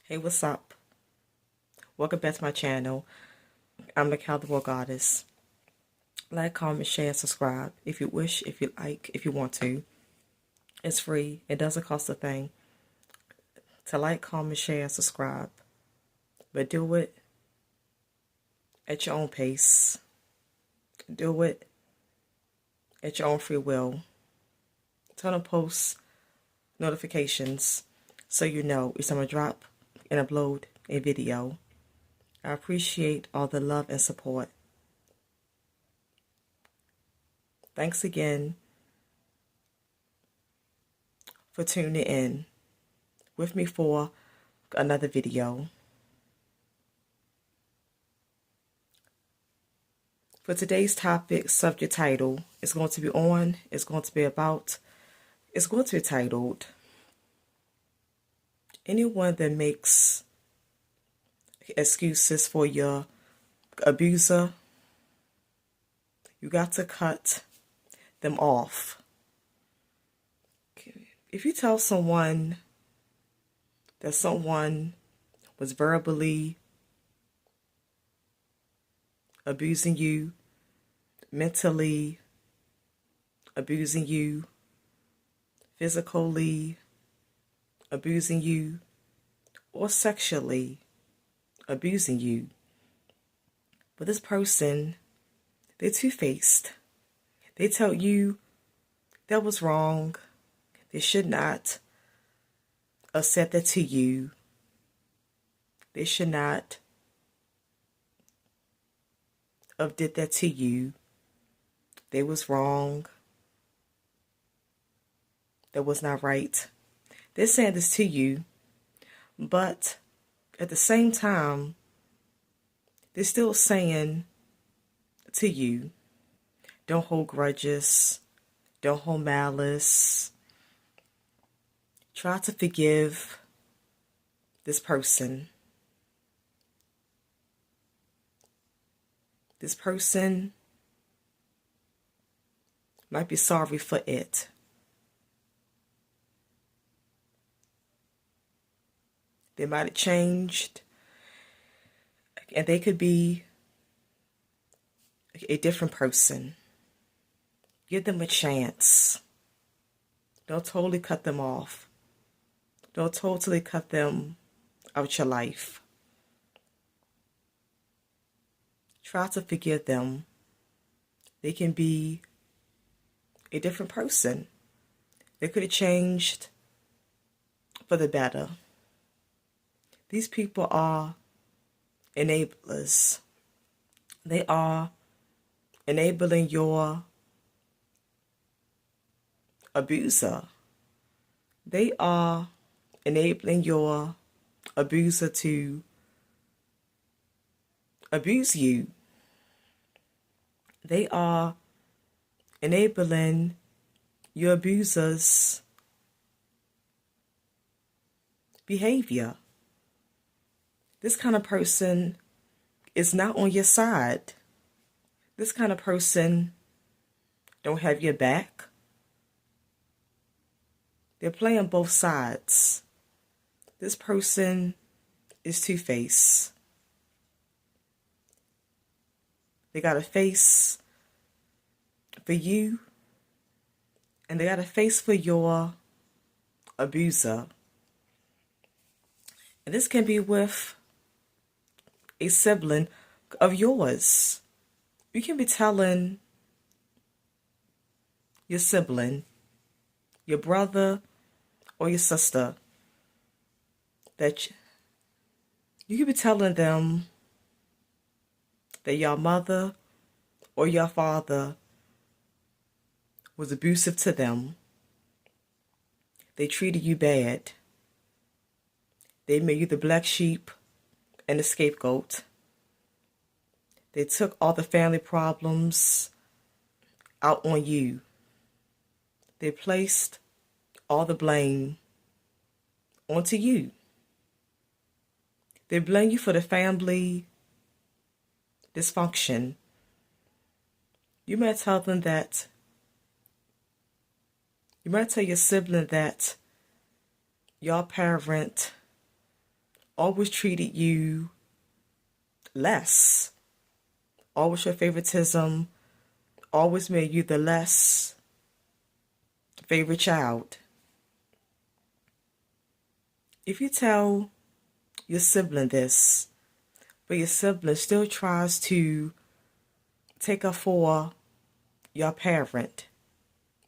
Hey, what's up? Welcome back to my channel. I'm the Accountable Goddess. Like, comment, share, subscribe if you wish, if you like, if you want to. It's free. It doesn't cost a thing to like, comment, share, subscribe. But do it at your own pace. Do it at your own free will. Turn on post notifications so you know each time I drop and upload a video. I appreciate all the love and support. Thanks again for tuning in with me for another video. For today's topic, subject title is going to be titled, anyone that makes excuses for your abuser, you got to cut them off. If you tell someone that someone was verbally abusing you, mentally abusing you, physically abusing you, or sexually abusing you, but this person, they're two-faced. They tell you that was wrong. They should not have said that to you. They should not have did that to you. They was wrong. That was not right. They're saying this to you, but at the same time, they're still saying to you, don't hold grudges, don't hold malice. Try to forgive this person. This person might be sorry for it. They might have changed, and they could be a different person. Give them a chance. Don't totally cut them off. Don't totally cut them out your life. Try to forgive them. They can be a different person. They could have changed for the better. These people are enablers. They are enabling your abuser. They are enabling your abuser to abuse you. They are enabling your abuser's behavior. This kind of person is not on your side. This kind of person don't have your back. They're playing both sides. This person is two-faced. They got a face for you, and they got a face for your abuser. And this can be with a sibling of yours. You can be telling your sibling, your brother or your sister, that you could be telling them that your mother or your father was abusive to them. They treated you bad. They made you the black sheep and the scapegoat. They took all the family problems out on you. They placed all the blame onto you. They blame you for the family dysfunction. You might tell them that, you might tell your sibling that your parent always treated you less, always your favoritism, always made you the less favorite child. If you tell your sibling this, but your sibling still tries to take up for your parent,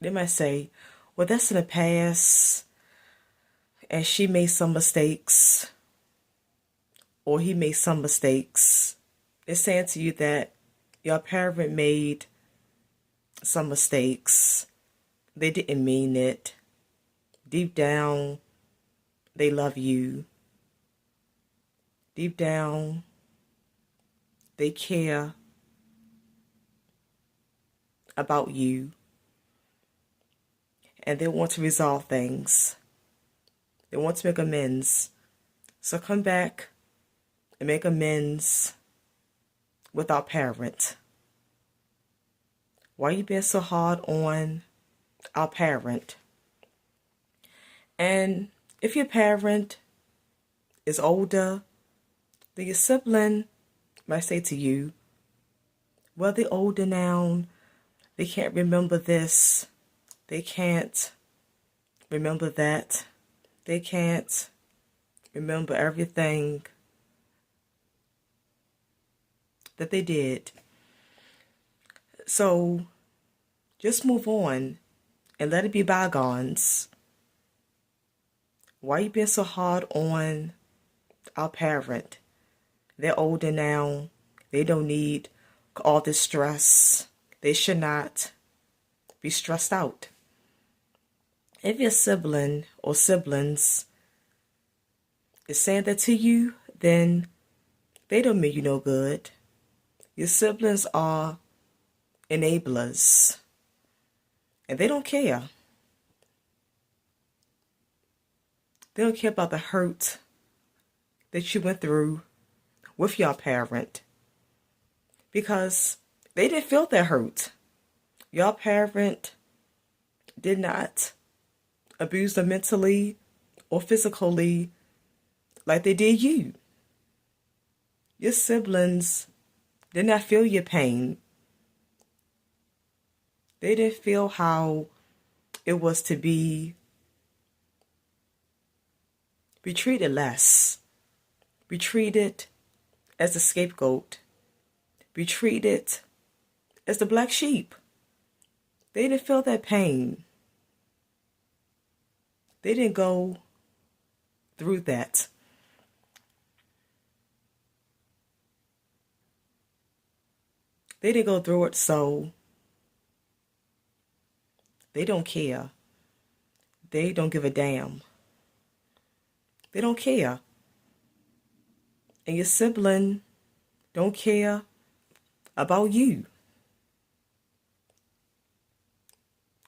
they might say, well, that's in the past, and she made some mistakes, or he made some mistakes. It's saying to you that your parent made some mistakes. They didn't mean it. Deep down, they love you. Deep down, they care about you. And they want to resolve things. They want to make amends. So come back and make amends with our parent. Why are you being so hard on our parent? And if your parent is older, then your sibling might say to you, well, they're older now. They can't remember this. They can't remember that. They can't remember everything that they did. So just move on and let it be bygones. Why are you being so hard on our parent? They're older now. They don't need all this stress. They should not be stressed out. If your sibling or siblings is saying that to you, then they don't mean you no good. Your siblings are enablers, and they don't care. They don't care about the hurt that you went through with your parent, because they didn't feel that hurt. Your parent did not abuse them mentally or physically like they did you. Your siblings did not feel your pain. They didn't feel how it was to be treated less, be treated as a scapegoat, be treated as the black sheep. They didn't feel that pain. They didn't go through that. They didn't go through it, so they don't care. They don't give a damn. They don't care. And your sibling don't care about you.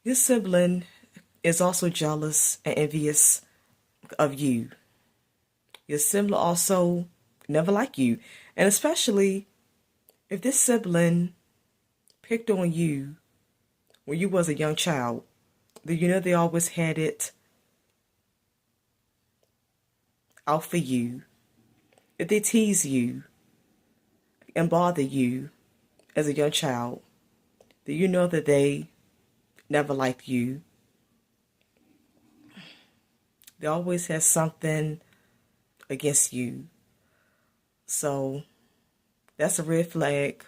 Your sibling is also jealous and envious of you. Your sibling also never liked you. And especially if this sibling picked on you when you was a young child, then you know they always had it out for you. If they tease you and bother you as a young child, then you know that they never liked you. They always had something against you. So that's a red flag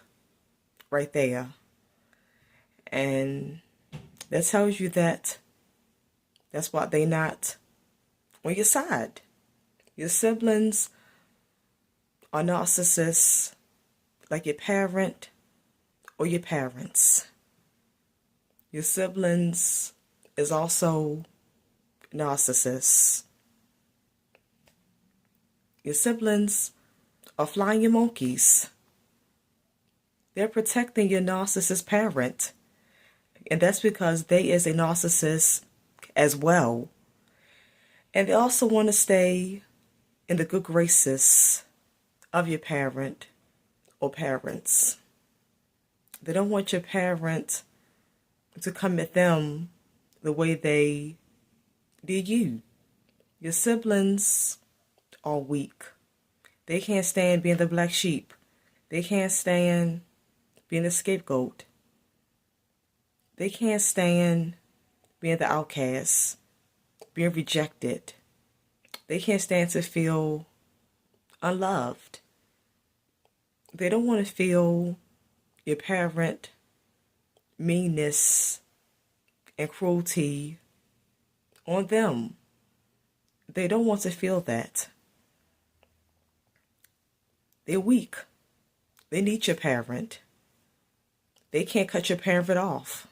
right there. And that tells you that that's why they not on your side. Your siblings are narcissists like your parent or your parents. Your siblings is also narcissists. Your siblings are flying monkeys. They're protecting your narcissist parent. And that's because they is a narcissist as well. And they also want to stay in the good graces of your parent or parents. They don't want your parent to come at them the way they did you. Your siblings are weak. They can't stand being the black sheep. They can't stand being the scapegoat. They can't stand being the outcast, being rejected. They can't stand to feel unloved. They don't want to feel your parent meanness and cruelty on them. They don't want to feel that. They're weak. They need your parent. They can't cut your parent off.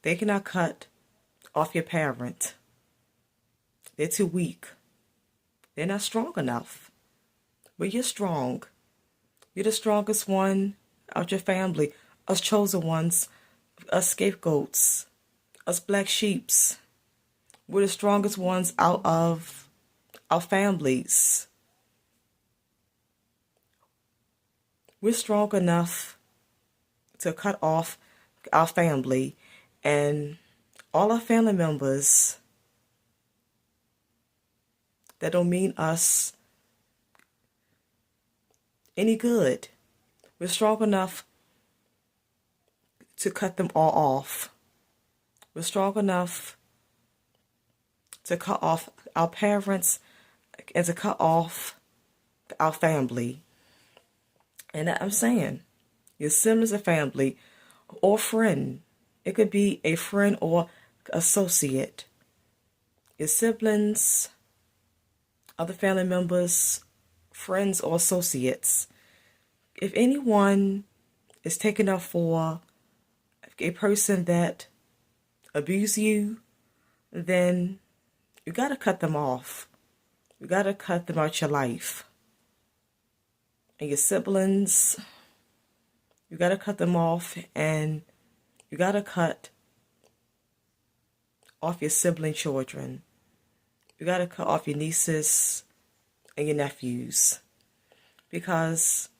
They cannot cut off your parent. They're too weak. They're not strong enough. But you're strong. You're the strongest one out your family. Us chosen ones, us scapegoats, us black sheeps. We're the strongest ones out of our families. We're strong enough to cut off our family and all our family members that don't mean us any good. We're strong enough to cut them all off. We're strong enough to cut off our parents and to cut off our family. And I'm saying, your siblings or family or friend. It could be a friend or associate. Your siblings, other family members, friends or associates. If anyone is taken up for a person that abuse you, then you got to cut them off. You got to cut them out your life. And your siblings, you got to cut them off, and you got to cut off your sibling children. You got to cut off your nieces and your nephews, because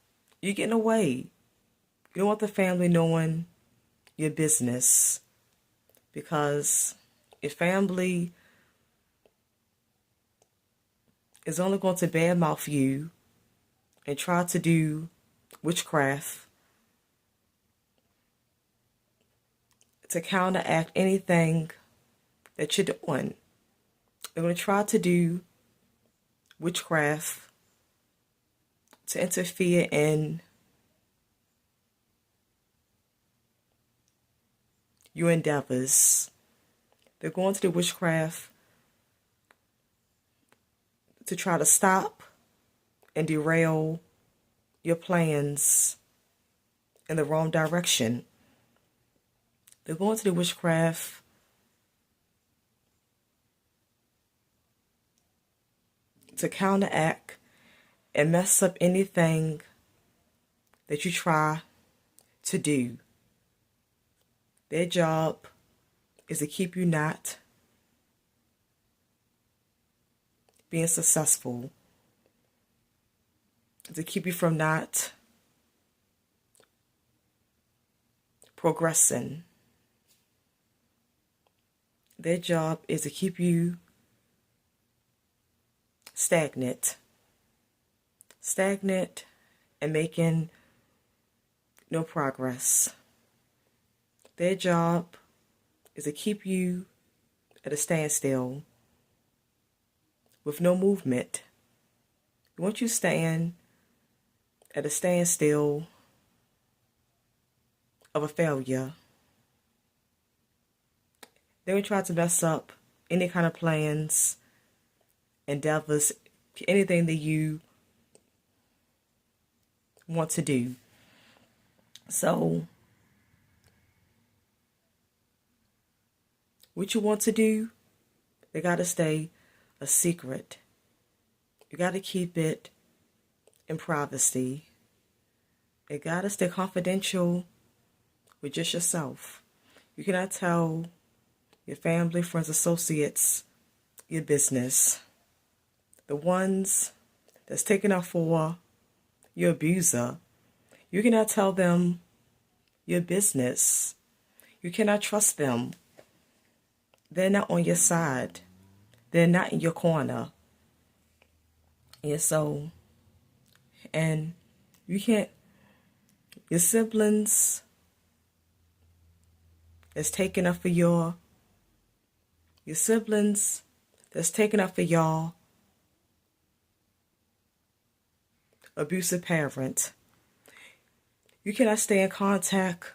you're getting away. You don't want the family knowing your business, because your family is only going to badmouth you and try to do witchcraft to counteract anything that you're doing. They're going to try to do witchcraft to interfere in your endeavors. They're going to do witchcraft to try to stop and derail your plans in the wrong direction. They're going to do witchcraft to counteract and mess up anything that you try to do. Their job is to keep you not being successful, to keep you from not progressing. Their job is to keep you stagnant and making no progress. Their job is to keep you at a standstill with no movement. Once you stand at a standstill of a failure, they will try to mess up any kind of plans, endeavors, anything that you want to do. So, what you want to do, they got to stay a secret. You got to keep it in privacy. It got to stay confidential with just yourself. You cannot tell your family, friends, associates your business. The ones that's taken up for your abuser, you cannot tell them your business. You cannot trust them. They're not on your side. They're not in your corner. And so And you can't, your siblings that's taking up for your siblings that's taking up for y'all abusive parent. You cannot stay in contact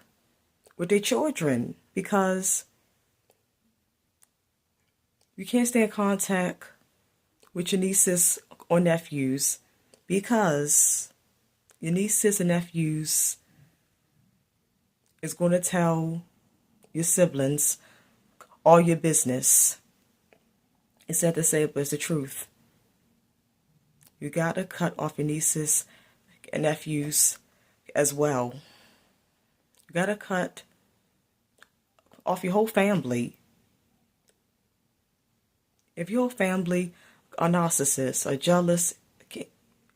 with their children because you can't stay in contact with your nieces or nephews because your nieces and nephews is going to tell your siblings all your business. It's sad to say, but it's the truth. You got to cut off your nieces and nephews as well. You got to cut off your whole family. If your whole family are narcissists, are jealous,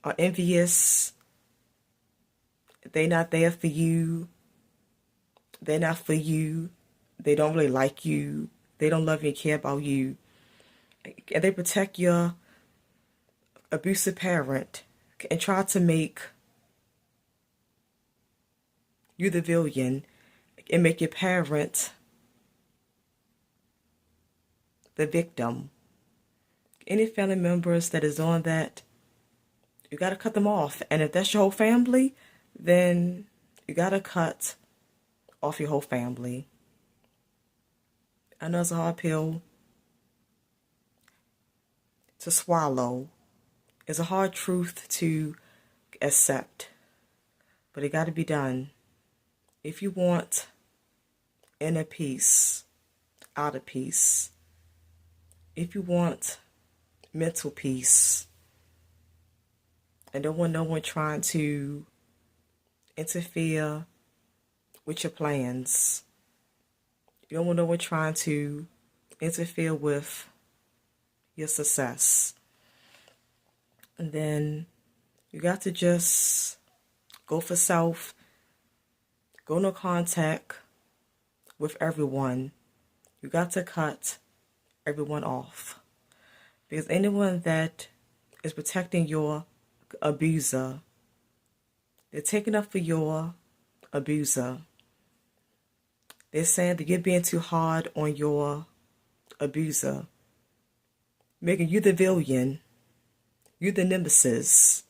are envious, they're not there for you, they're not for you, they don't really like you, they don't love you and care about you, and they protect your abusive parent and try to make you the villain and make your parent the victim. Any family members that is on that, you got to cut them off. And if that's your whole family, then you got to cut off your whole family. I know it's a hard pill to swallow. It's a hard truth to accept. But it got to be done. If you want inner peace, outer peace, if you want mental peace, and don't want no one trying to interfere with your plans. You don't want no one trying to interfere with your success. And then you got to just go for self, go no contact with everyone. You got to cut everyone off. Because anyone that is protecting your abuser, they're taking up for your abuser. They're saying that you're being too hard on your abuser, making you the villain, you the nemesis,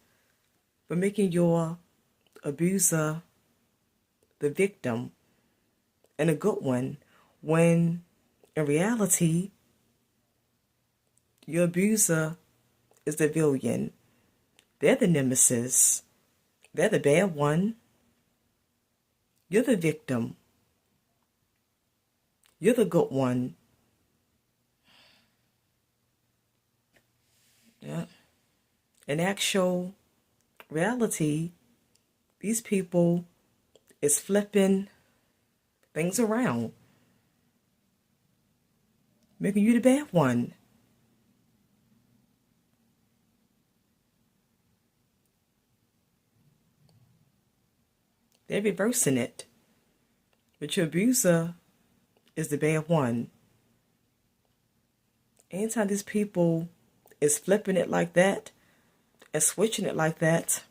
but making your abuser the victim and a good one, when in reality, your abuser is the villain. They're the nemesis. They're the bad one. You're the victim. You're the good one. Yeah. In actual reality, these people is flipping things around, making you the bad one. They're reversing it. But your abuser is the bad one. Anytime these people is flipping it like that and switching it like that,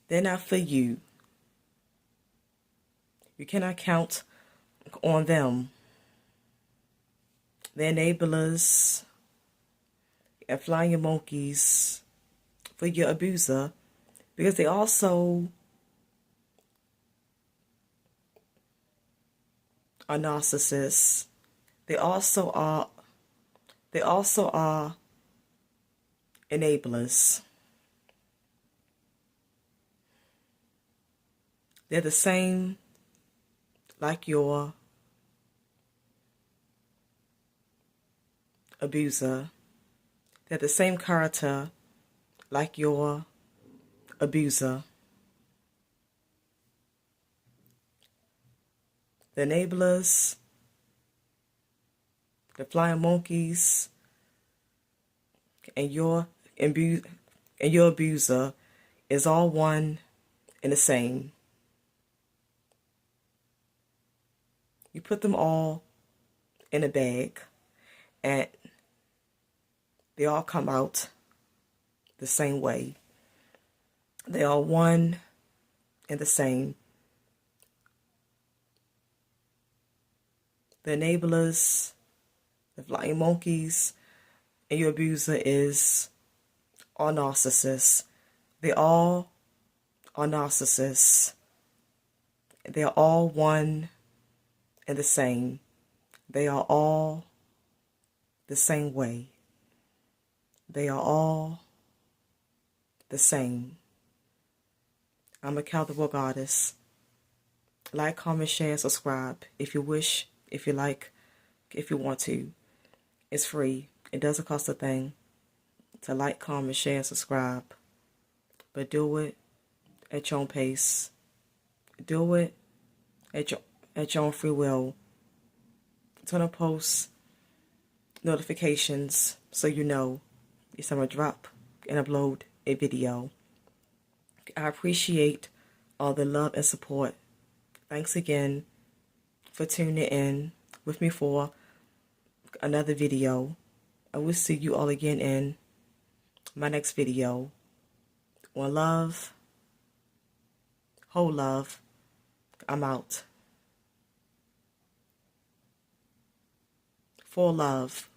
they're not for you. You cannot count on them. They're enablers and flying monkeys for your abuser, because they also are narcissists. They also are enablers. They're the same like your abuser. They're the same character like your abuser. The enablers, the flying monkeys, and your abuser is all one and the same. You put them all in a bag, and they all come out the same way. They are one and the same. The enablers, the flying monkeys, and your abuser is all narcissists. They all are narcissists. They are all one and the same. They are all the same way. They are all the same. I'm a Calvary Goddess. Like, comment, share, subscribe if you wish, if you like, if you want to. It's free. It doesn't cost a thing to like, comment, share, and subscribe. But do it at your own pace. Do it at your own free will. Turn on post notifications so you know if I'm going to drop and upload a video. I appreciate all the love and support. Thanks again for tuning in with me for another video. I will see you all again in my next video. One love, whole love. I'm out. For love.